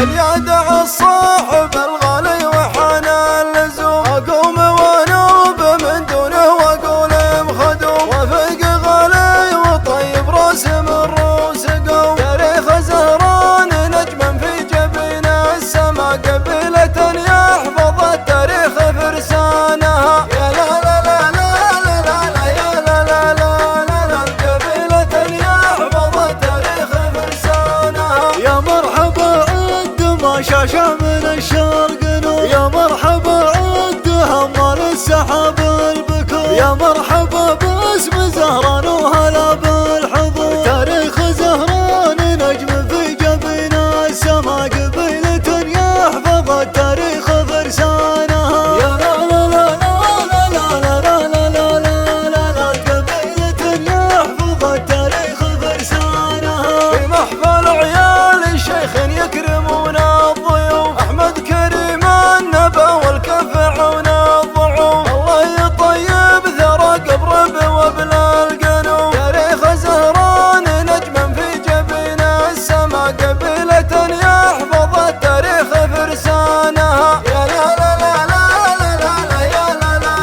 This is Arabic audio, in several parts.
اليدع الصاحب الغالي وحان اللزوم، اقوم وانوب من دونه واقول مخدوم، وفق غالي وطيب راس من روس قوم، تاريخ زهران نجما في جبين السما، قبيلة يحفظ التاريخ فرسانها. يا لا لا لا لا لا لا يا لا لا لا لا، قبيلة يحفظ التاريخ فرسانها. يا مرحبا شاشة من الشرق نور، يا مرحبا عد همال السحاب البكور، يا مرحبا باسم زهران وهلا بالحضور، تاريخ زهران نجم في جبين السما، قبيلة يحفظ التاريخ فرسانها. يا لا لا لا لا لا لا لا لا لا لا، قبيلة يحفظ التاريخ فرسانها. في محفل عيال الشيخ يكرمون أحمد كريم النبا والكفعون الضعوف، الله يطيب ثرى قبر وابن القنوم، تاريخ زهران نجما في جبين السما، قبيلة يحفظ التاريخ فرسانها. يا لا لا لا لا لا لا يا لا لا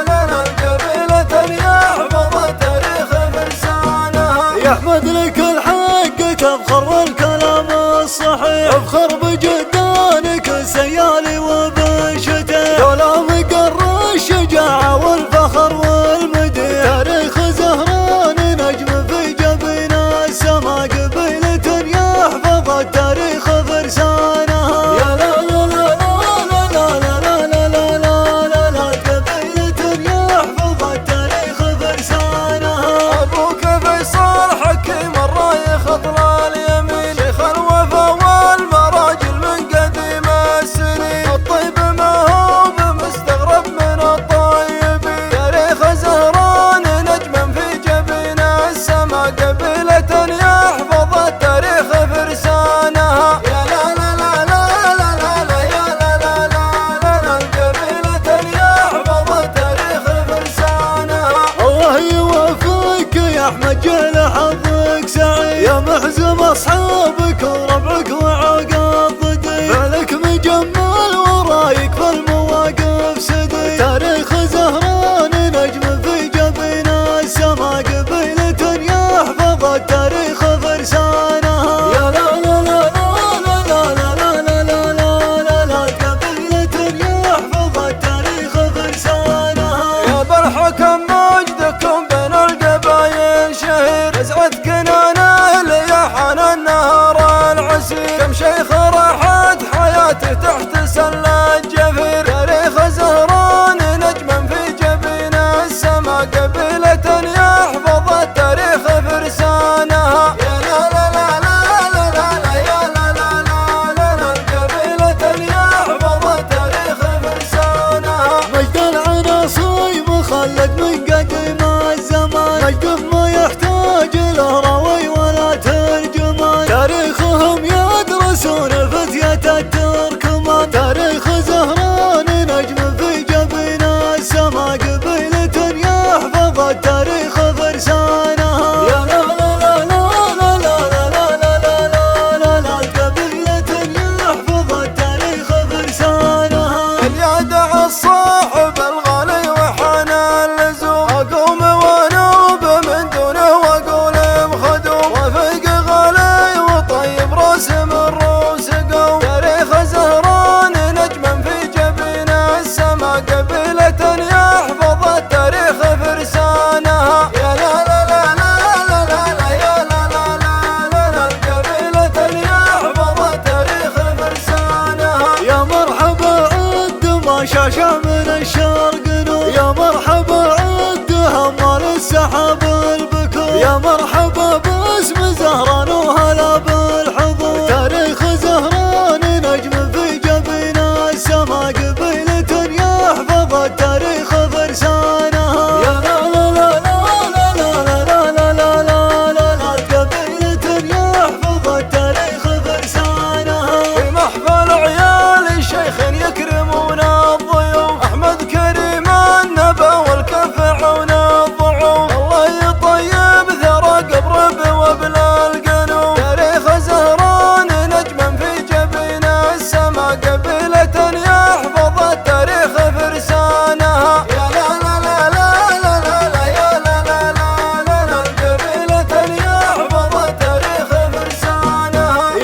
لا لا، قبيلة يحفظ التاريخ فرسانها. يا أحمد لك الحق تفخر والكلام الصحيح، افخر بجدانك سيالي وبشته، دولا مقر الشجاعة والفخر والمديح، تاريخ زهران نجم في جبين السما، قبيلة يحفظ التاريخ فرسانها. يا لا لا لا لا لا لا لا لا لا لا لا، قبيلة يحفظ التاريخ فرسانها. أبوك فيصل حكيم الراي خضر اليمين، شيخ الوفا والمراجل من قديم السنين، الطيب ما هو بمستغرب من الطيبين، تاريخ زهران نجما في جبين السما، قبيلة يحفظ التاريخ فرسانها. يا لا لا لا لا لا لا يا لا لا لا لا، قبيلة يحفظ التاريخ فرسانها. الله يوفقك يا أحمد جل حظك سعيد، يا محزم أصحابك وربعك وعقاب ضدي، فعلك مجمل ورايك في المواقف سدي، تاريخ زهران نجم في جبين السما، قبيلة يحفظ التاريخ فرسانها. يا لا لا لا لا لا لا لا لا لا لا، قبيلة يحفظ التاريخ فرسانها. يا بالحكم مجدكم بين القبايل شهير، ازعت كنانه ليحن النهر العسير، كم شيخ راحت حياته تحت سل الجفير، تاريخ زهران نجما في جبين السما، قبيلة يحفظ التاريخ فرسانها. يا لا لا لا لا لا لا يا لا لا لا لا، قبيلة يحفظ التاريخ فرسانها. مجد العناصي مخلد من قديم الزمان، مجد ما يحتاج له روي ولا ترجمان، تاريخهم يدرسون فتية التركمان، تاريخ زهران نجم في جبين السما، قبيلة يحفظ التاريخ فرسانها. يا لا لا لا لا لا لا لا لا لا لا، قبيلة يحفظ التاريخ فرسانها. اليدع الصاحب الغالي وحان اللزوم، اقوم وانوب من دونه واقول مخدوم، وفق غالي وطيب راس من روس قوم،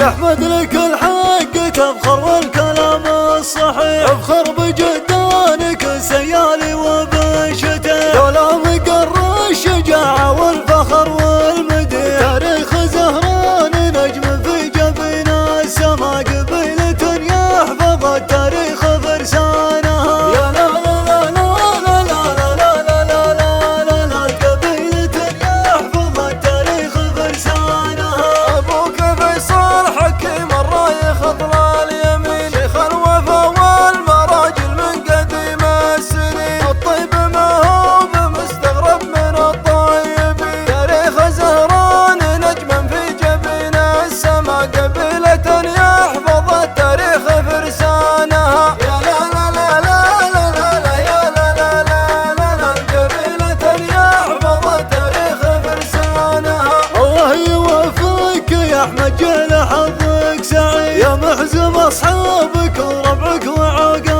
يا احمد لك الحق تفخر والكلام الصحيح، افخر بجدانك سيالي وبنشته، دولا مقر الشجاعة والفخر والمديح، تاريخ زهران نجم في جبين السما، قبيلة يحفظ التاريخ فرسانها. يا لا لا لا لا لا لا لا لا لا لا لا، قبيلة يحفظ التاريخ فرسانها. ابوك فيصل حكيم الرايخ اطلال اليمين، شيخ الوفا والمراجل من قديم السنين، الطيب ما هو بمستغرب من الطيبين، تاريخ زهران نجما في جبين السما، قبيلة يحفظ التاريخ فرسانها. يا لا لا لا لا لا لا يا لا لا لا لا لا، قبيلة يحفظ التاريخ فرسانها. الله يوفقك يا احمد جل حظك سعيد، يا محزم اصحابك وربعك وعقل